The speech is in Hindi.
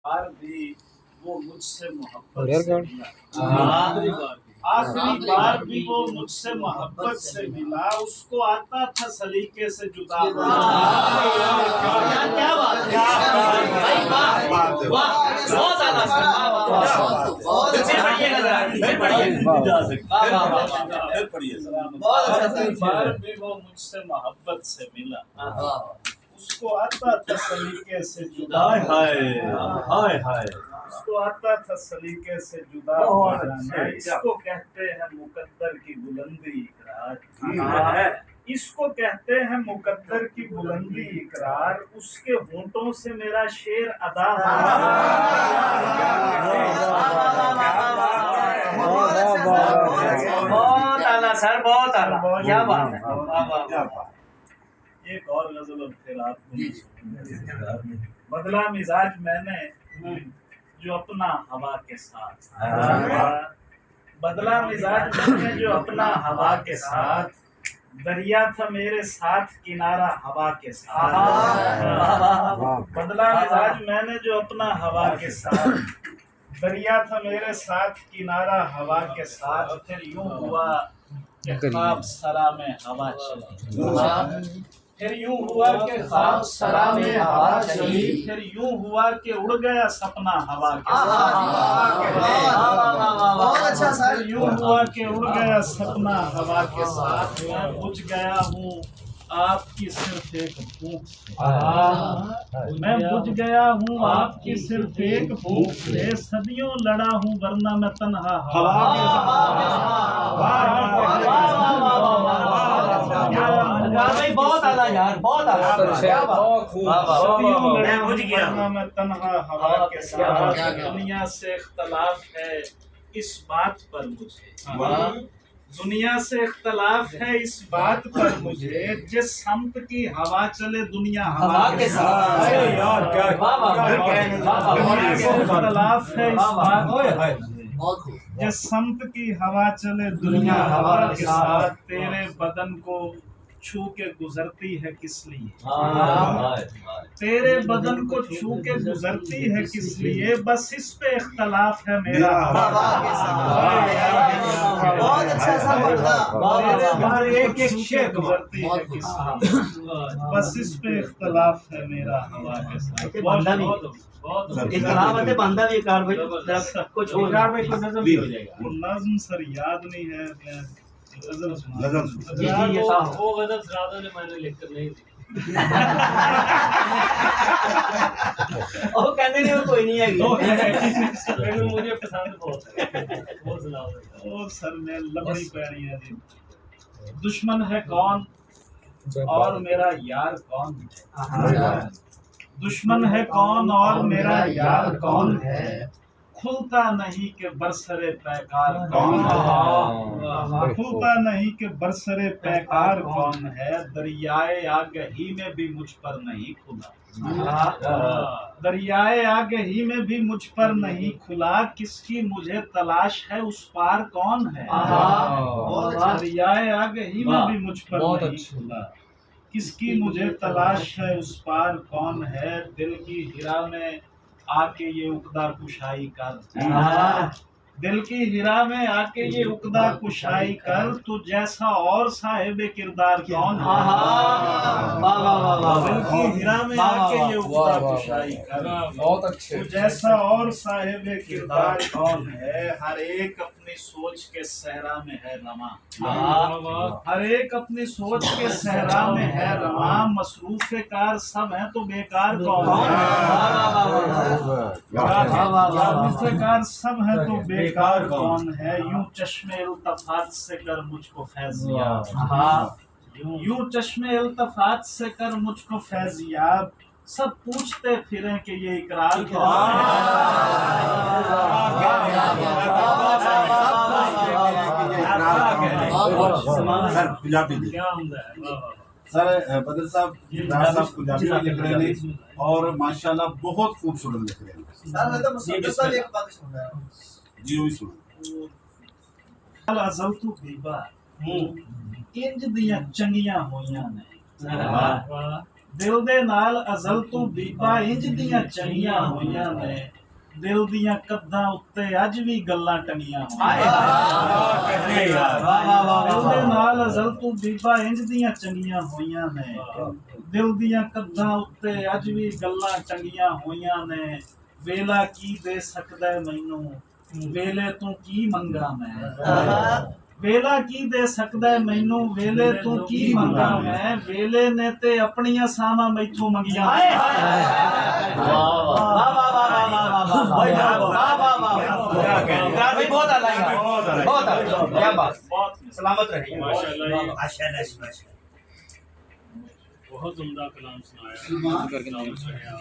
बार भी वो मुझसे मोहब्बत और यार से मिला। आखिरी बार भी वो मुझसे मोहब्बत से मिला। उसको आता था सलीके से जुदा होना। क्या बात है, बहुत आला सर, बहुत आखिरी बार भी वो मुझसे मोहब्बत से मिला। उसको आता था सलीके से जुदा। हाय हाय उसको आता था सलीके से जुदा हो जाना। इसको कहते हैं मुकद्दर की बुलंदी इकरार। इसको कहते हैं मुकद्दर की बुलंदी इकरार। उसके होंठों से मेरा शेर अदा बहुत आला सर, बहुत आला, क्या बात है। एक और गजल और फिर आपको बदला मिजाज मैंने जो अपना हवा के साथ। बदला मिजाज मैंने जो अपना हवा के साथ। दरिया था मेरे साथ किनारा हवा के साथ। बदला मिजाज मैंने जो अपना हवा के साथ। दरिया था मेरे साथ किनारा हवा के साथ। फिर यूं हुआ कि ख्वाब सरा में हवा चली। फिर यूं हुआ कि ख्वाब सरा में हवा चली। फिर यूं हुआ कि उड़ गया सपना हवा के साथ। बहुत अच्छा सर। फिर यूं हुआ कि उड़ गया सपना हवा के साथ। मैं बुझ गया हूँ आपकी सिर्फ एक फूंक से। मैं बुझ गया हूँ आपकी सिर्फ एक फूंक से। सदियों लड़ा हूँ वरना मैं तन्हा हवा के भाई बहुत आला यार, बहुत आला, क्या बात। मैं बुझ गया वरना मैं तन्हा हवा के साथ। दुनिया से इख्तलाफ है इस बात पर मुझे। दुनिया से इख्तलाफ है इस बात पर मुझे। जिस समत की हवा चले दुनिया हवा के साथ। दुनिया से इख्तलाफ है इस बात। जिस समत की हवा चले दुनिया हवा के साथ। तेरे बदन को छू के गुजरती है किस लिए। तेरे बदन को छू के गुजरती है किस लिए। बस इस पे इख्तलाफ है मेरा बहुत अच्छा सा बदला। एक एक शेर गुजरती है किस लिए। बस इस पे इख्तलाफ है मेरा हवा के साथ। इख्तलाफ है बंदा भी कार भाई कुछ हो नज्म सर याद नहीं है। जी ये वो गजल सरादों ने मैंने लिखकर नहीं दी। ओ कहने नहीं, वो कोई नहीं है लेकिन मुझे पसंद बहुत है, वो सुनाओ। और सर में लबड़ी पैनी है जी। दुश्मन है कौन और मेरा यार कौन है। दुश्मन है कौन और मेरा यार कौन है। खुलता नहीं कि बरसरे पैकार कौन है। खुलता नहीं कि बरसरे पैकार कौन है। दरियाए आगही में भी मुझ पर नहीं खुला। दरियाए आगही में भी मुझ पर नहीं खुला। किसकी मुझे तलाश है उस पार कौन है। दरियाए आगही में भी मुझ पर नहीं खुला। किसकी मुझे तलाश है उस पार कौन है। दिल की हिरा में आके ये उकदा कुशाई कर। दिल की हिरा में आके ये उकदा कुशाई कर। तू जैसा और साहिबे किरदार कौन है। दिल की हिरा में आके ये उकदा कुशाई कर। बहुत अच्छे। तू जैसा और साहिबे किरदार कौन है। हर एक अपनी सोच के सहरा में है रमा। हर एक अपनी सोच के सहरा में है रमा। मसरूफे कार सब है तो बेकार कौन है। कार सब है तो बेकार कौन है। यूं चश्मे इल्तफात से कर मुझको फैज़याब। यूं चश्मे इल्तफात से कर मुझको फैज़याब। सब पूछते फिरें कि ये इकरार कौन है। सर बदर साहब पंजाबी में लिख रहे हैं और माशाल्लाह बहुत खूबसूरत लिख रहे हैं। जी वही सुनो। अज़ल तू बीबा इंज दियां चंगियां होइयां ने। ਦਿਲ ਦੇ ਨਾਲ ਅਜ਼ਲ ਤੋਂ ਬੀਬਾ ਇੰਜ ਦੀਆਂ ਚੰਗੀਆਂ ਹੋਈਆਂ ਨੇ ਦਿਲ ਦੀਆਂ ਕੱਦਾਂ ਉੱਤੇ ਅੱਜ ਵੀ ਗੱਲਾਂ ਟੰਗੀਆਂ ਹੋਈਆਂ ਦਿਲ ਦੇ ਨਾਲ ਅਜ਼ਲ ਤੋਂ ਬੀਬਾ ਇੰਜ ਦੀਆਂ ਚੰਗੀਆਂ ਹੋਈਆਂ ਨੇ ਦਿਲ ਦੀਆਂ ਕੱਦਾਂ ਉੱਤੇ ਅੱਜ ਵੀ ਗੱਲਾਂ ਟੰਗੀਆਂ ਹੋਈਆਂ ਨੇ ਵੇਲਾ ਕੀ ਦੇ ਸਕਦਾ ਹੈ ਮੈਨੂੰ ਵੇਲੇ ਤੋਂ ਕੀ ਮੰਗਾ ਮੈਂ ਵੇਲਾ ਕੀ ਦੇ ਸਕਦਾ ਹੈ ਮੈਨੂੰ ਵੇਲੇ ਤੋਂ ਕੀ ਮੰਗਾ ਮੈਂ ਵੇਲੇ ਨੇ ਤੇ ਆਪਣੀਆਂ ਸਾਵਾਂ ਮੈਥੋਂ ਮੰਗੀਆਂ सलामत रहिए माशाल्लाह बहुत उम्दा कलाम सुनाया